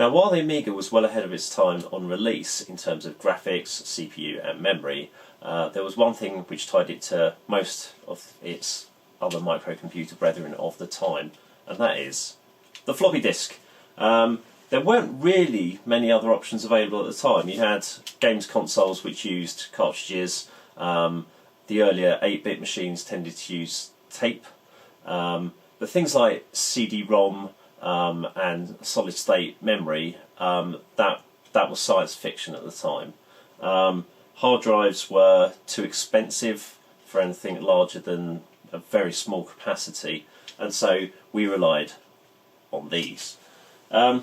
Now, while the Amiga was well ahead of its time on release in terms of graphics, CPU and memory, there was one thing which tied it to most of its other microcomputer brethren of the time, and that is the floppy disk. There weren't really many other options available at the time. You had games consoles which used cartridges. The earlier 8-bit machines tended to use tape. But things like CD-ROM and solid-state memory, that was science fiction at the time. Hard drives were too expensive for anything larger than a very small capacity, and so we relied on these. Why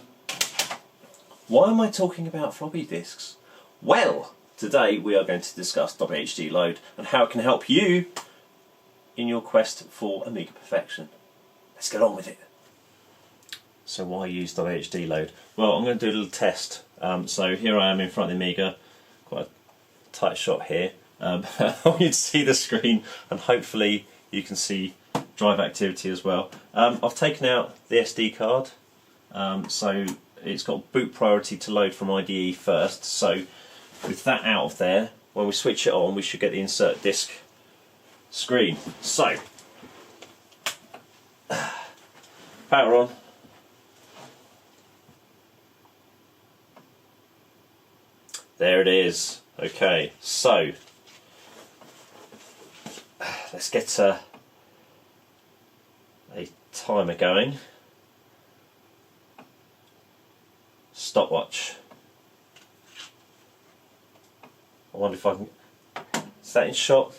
am I talking about floppy disks? Well, today we are going to discuss WHDLoad and how it can help you in your quest for Amiga perfection. Let's get on with it. So why use WHDLoad? Well, I'm going to do a little test. So here I am in front of the Amiga, quite a tight shot here. I want you to see the screen, and hopefully you can see drive activity as well. I've taken out the SD card, so it's got boot priority to load from IDE first. So with that out of there, when we switch it on, we should get the insert disk screen. So power on. There it is. Okay, so let's get a timer going. Stopwatch. I wonder if I can. Is that in shot?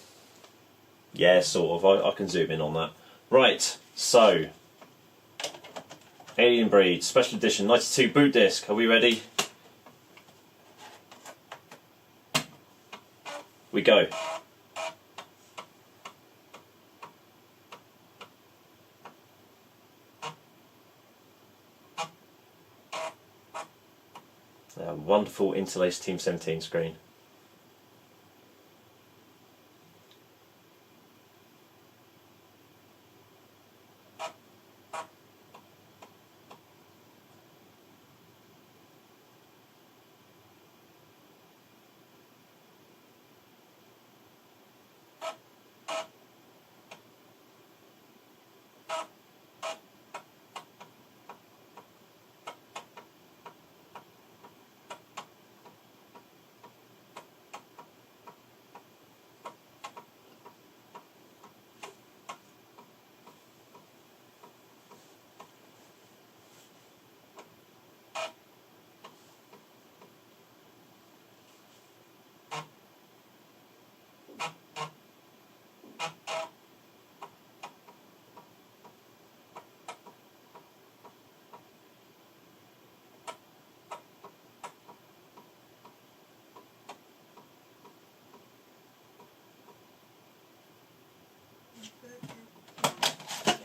Yeah, sort of. I can zoom in on that. Right, so Alien Breed Special Edition 92 boot disc. Are we ready? We go. A wonderful interlaced Team 17 screen.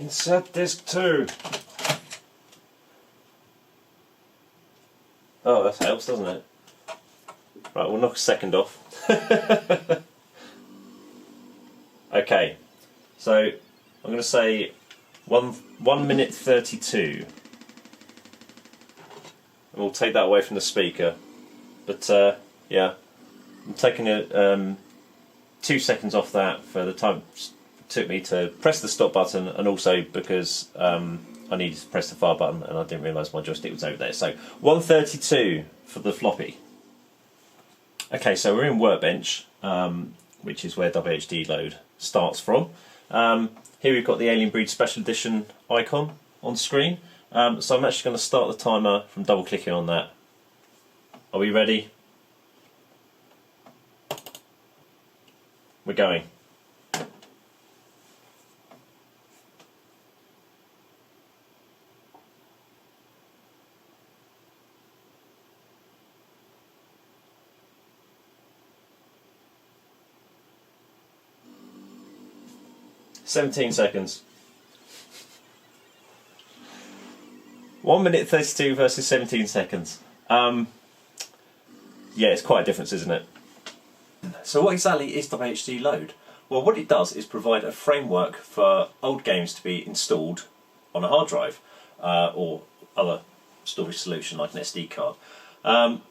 Insert disc 2. Oh, that helps, doesn't it? Right, we'll knock a second off. Okay, so I'm going to say 1 minute 32. And we'll take that away from the speaker. But yeah, I'm taking 2 seconds off that for the time took me to press the stop button, and also because I needed to press the fire button and I didn't realise my joystick was over there. So 132 for the floppy. Okay, so we're in Workbench, which is where WHDLoad starts from. Here we've got the Alien Breed Special Edition icon on screen. So I'm actually going to start the timer from double clicking on that. Are we ready? We're going. "17 seconds. 1 minute 32 versus 17 seconds. Yeah, it's quite a difference, isn't it? So what exactly is WHDLoad? Well, what it does is provide a framework for old games to be installed on a hard drive or other storage solution like an SD card.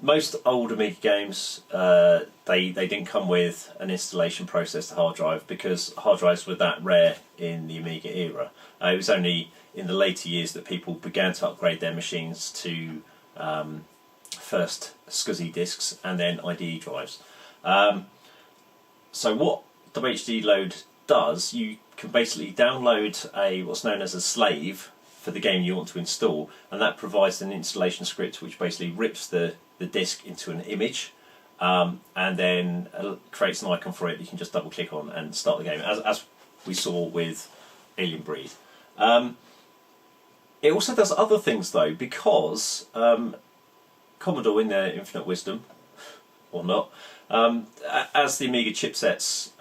Most old Amiga games, they didn't come with an installation process to hard drive, because hard drives were that rare in the Amiga era. It was only in the later years that people began to upgrade their machines to first SCSI disks and then IDE drives. So what WHDLoad does, you can basically download what's known as a slave for the game you want to install, and that provides an installation script which basically rips the disk into an image, and then creates an icon for it you can just double click on and start the game, as we saw with Alien Breed. It also does other things though, because Commodore, in their infinite wisdom, or not, as the Amiga chipsets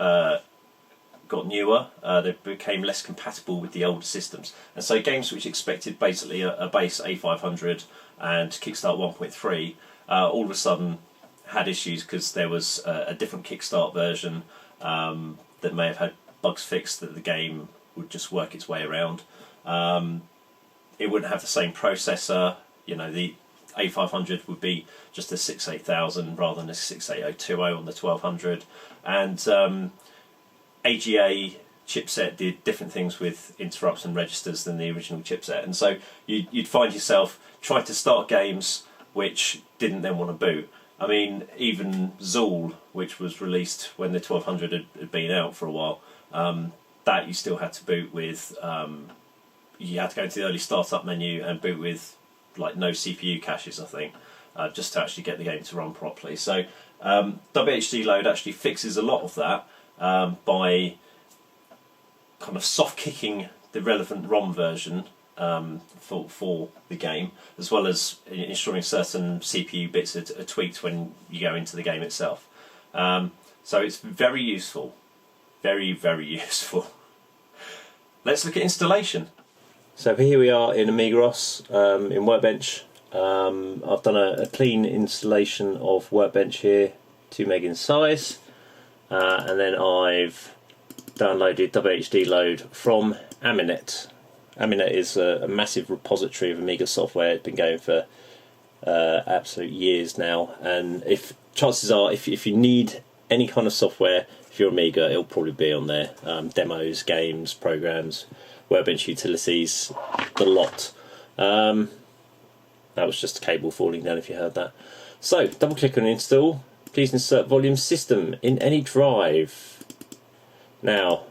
got newer, they became less compatible with the older systems, and so games which expected basically a base A500 and Kickstart 1.3 all of a sudden had issues, because there was a different Kickstart version that may have had bugs fixed that the game would just work its way around. It wouldn't have the same processor. You know, the A500 would be just a 68000 rather than a 68020 on the 1200, and AGA chipset did different things with interrupts and registers than the original chipset, and so you'd find yourself trying to start games which didn't then want to boot. I mean, even Zool, which was released when the 1200 had been out for a while, that you still had to boot with. You had to go into the early startup menu and boot with like no CPU caches, I think, just to actually get the game to run properly. So WHDLoad actually fixes a lot of that by kind of soft kicking the relevant ROM version for the game, as well as ensuring certain CPU bits are tweaked when you go into the game itself. So it's very useful, very, very useful. Let's look at installation. So here we are in AmigaOS in Workbench. I've done a clean installation of Workbench here, 2 meg in size, and then I've downloaded WHDLoad from Aminet. Aminet is a massive repository of Amiga software. It's been going for absolute years now, and chances are if you need any kind of software for your Amiga, it'll probably be on there. Demos, games, programs, Workbench utilities, the lot. That was just a cable falling down if you heard that. So double click on install. Please insert volume system in any drive. Now,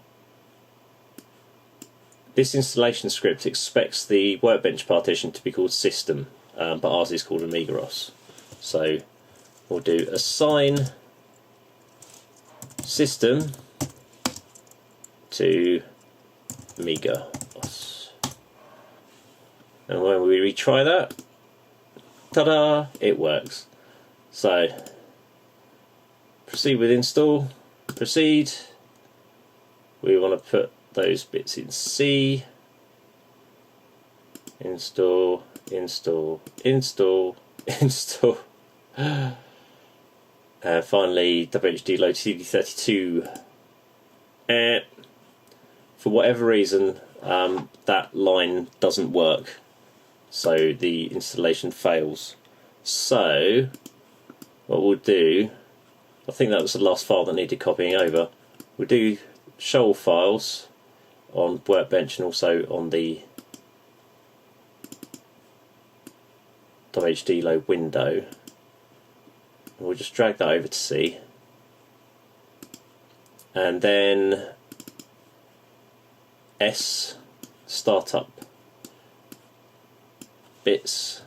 this installation script expects the Workbench partition to be called system, but ours is called AmigaOS. So we'll do assign system to AmigaOS. And when we retry that, ta-da, it works. So proceed with install, proceed. We want to put those bits in C, install, install, install, install, and finally WHDLoad CD32. And for whatever reason, that line doesn't work, so the installation fails. So what we'll do, I think that was the last file that needed copying over. We'll do show all files on Workbench and also on the WHDLoad window. And we'll just drag that over to C, and then S, startup bits,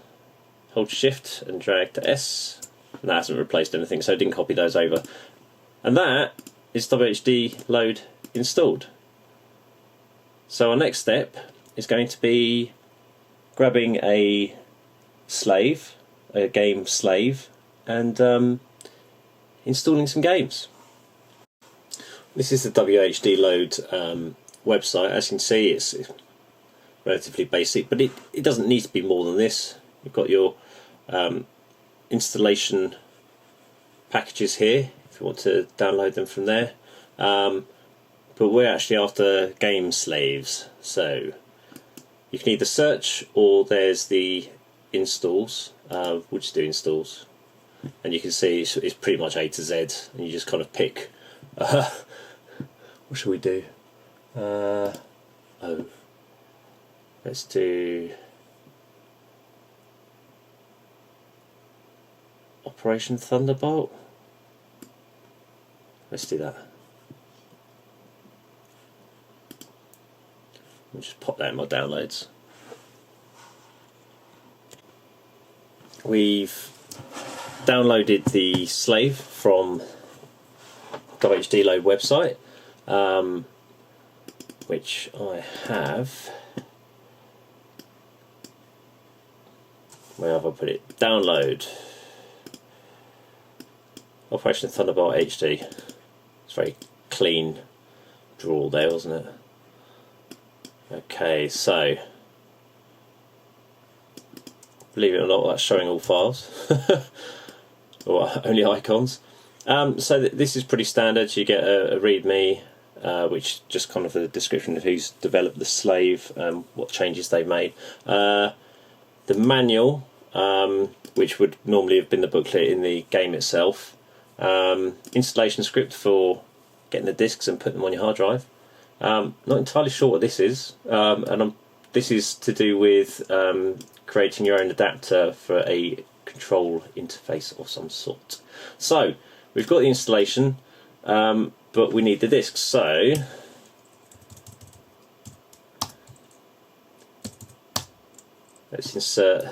hold shift and drag to S, and that hasn't replaced anything, so I didn't copy those over. And that is WHDLoad installed. So our next step is going to be grabbing a slave, a game slave, and installing some games. This is the WHDLoad website. As you can see, it's relatively basic, but it doesn't need to be more than this. You've got your installation packages here if you want to download them from there. But we're actually after game slaves, so you can either search, or there's the installs. We'll just do installs, and you can see it's pretty much A to Z, and you just kind of pick. What should we do? Let's do Operation Thunderbolt. Let's do that. I'll just pop that in my downloads. We've downloaded the slave from WHDLoad website, which I have. Where have I put it? Download Operation Thunderbolt HD. It's very clean draw there, wasn't it? Okay, so believe it or not, that's showing all files, or only icons. So this is pretty standard. You get a README, which just kind of a description of who's developed the slave, what changes they've made. The manual, which would normally have been the booklet in the game itself. Installation script for getting the discs and putting them on your hard drive. Not entirely sure what this is, this is to do with creating your own adapter for a control interface of some sort. So we've got the installation, but we need the discs. So let's insert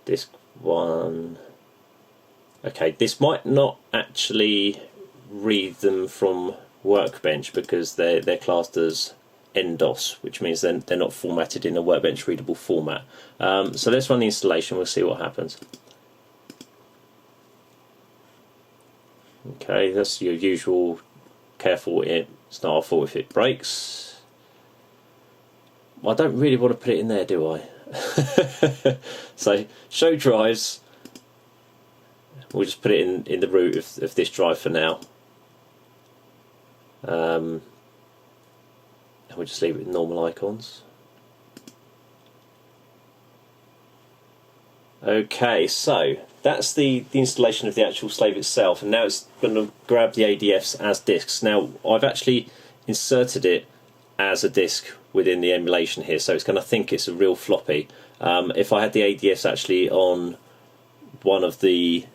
disk 1. Okay, this might not actually read them from Workbench because they're classed as NDOS, which means they're not formatted in a Workbench readable format. So let's run the installation, we'll see what happens. Okay, that's your usual careful, it's not our fault if it breaks. I don't really want to put it in there, do I? So show drives, we'll just put it in the root of this drive for now. And we'll just leave it with normal icons. Okay, so that's the installation of the actual slave itself, and now it's going to grab the ADFs as disks. Now I've actually inserted it as a disk within the emulation here, so it's going to think it's a real floppy. If I had the ADFs actually on one of the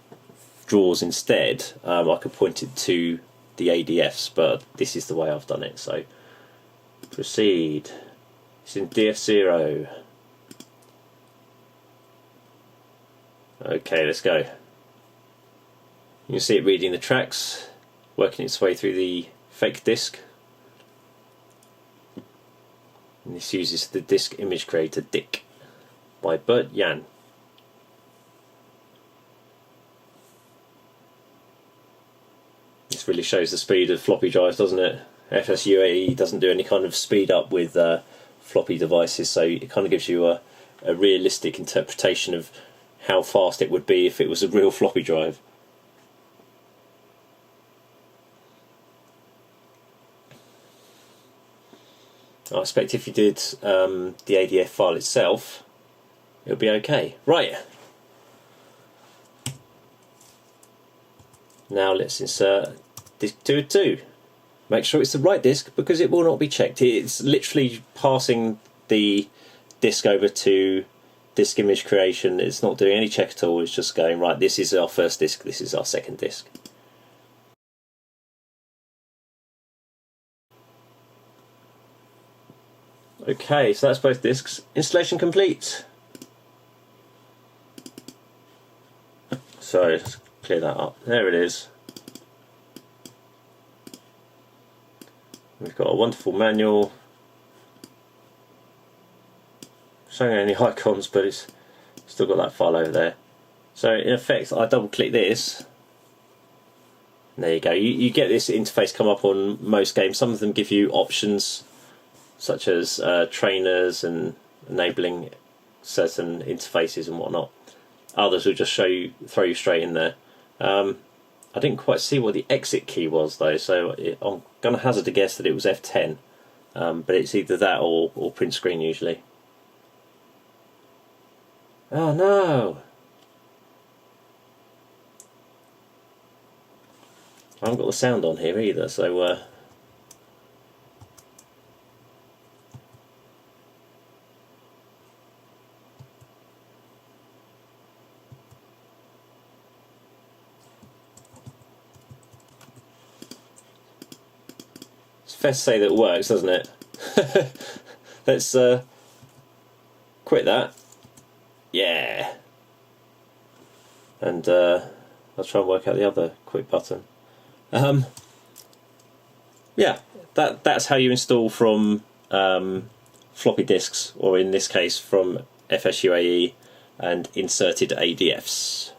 drawers instead, I could point it to the ADFs, but this is the way I've done it. So proceed. It's in DF0. Okay, let's go. You can see it reading the tracks, working its way through the fake disk. And this uses the disk image creator DIC by Bert Jan. This really shows the speed of floppy drives, doesn't it? FSUAE doesn't do any kind of speed up with floppy devices, so it kind of gives you a realistic interpretation of how fast it would be if it was a real floppy drive. I expect if you did the ADF file itself, it'll be okay. Right. Now let's insert disk 2 of 2. Make sure it's the right disk because it will not be checked. It's literally passing the disk over to disk image creation. It's not doing any check at all. It's just going, right, this is our first disk, this is our second disk. Okay, so that's both disks. Installation complete. Sorry, let's clear that up. There it is. We've got a wonderful manual showing only icons, but it's still got that file over there. So in effect, I double click this. And there you go. You get this interface come up on most games. Some of them give you options such as trainers and enabling certain interfaces and whatnot. Others will just throw you straight in there. I didn't quite see what the exit key was though, so I'm going to hazard a guess that it was F10, but it's either that or print screen usually. Oh no! I haven't got the sound on here either, so it's fair to say that it works, doesn't it? Let's quit that. Yeah. And I'll try and work out the other quit button. Yeah, that's how you install from floppy disks, or in this case from FSUAE and inserted ADFs.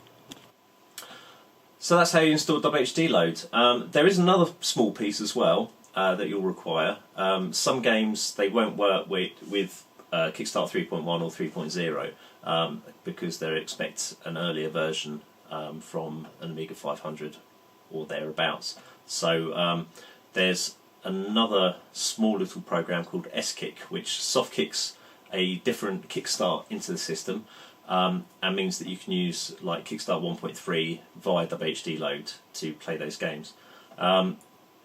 So that's how you install WHDLoad. There is another small piece as well that you'll require. Some games they won't work with Kickstart 3.1 or 3.0 because they expect an earlier version from an Amiga 500 or thereabouts. So there's another small little program called SKick, which soft kicks a different Kickstart into the system, and means that you can use like Kickstart 1.3 via WHDLoad to play those games.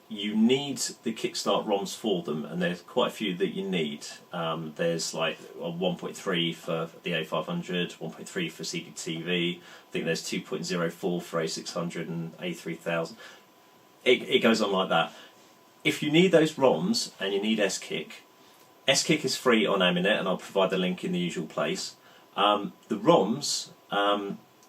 You need the Kickstart ROMs for them, and there's quite a few that you need. There's like a 1.3 for the A500, 1.3 for CDTV, I think there's 2.04 for A600 and A3000. It goes on like that. If you need those ROMs and you need SKick, SKick is free on Aminet, and I'll provide the link in the usual place. The ROMs,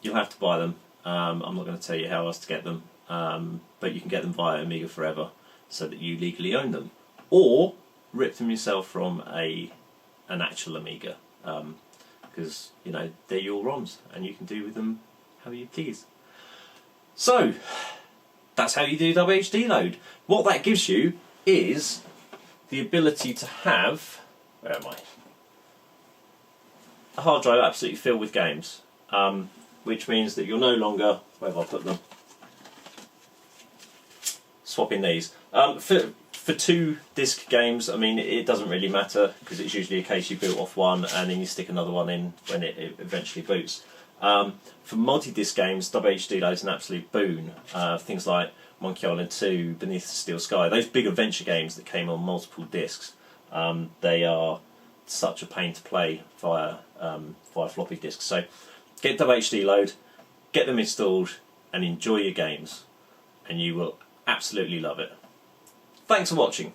you'll have to buy them. I'm not going to tell you how else to get them, but you can get them via Amiga Forever so that you legally own them. Or rip them yourself from an actual Amiga, because you know they're your ROMs and you can do with them how you please. So that's how you do WHDLoad. What that gives you is the ability to have, where am I? A hard drive absolutely filled with games, which means that you're no longer, where have I put them? Swapping these. For 2 disc games, I mean, it doesn't really matter because it's usually a case you boot off one and then you stick another one in when it eventually boots. For multi-disc games, WHDLoad is an absolute boon. Things like Monkey Island 2, Beneath the Steel Sky, those big adventure games that came on multiple discs, they are such a pain to play via floppy disks. So get WHDLoad, get them installed, and enjoy your games, and you will absolutely love it. Thanks for watching.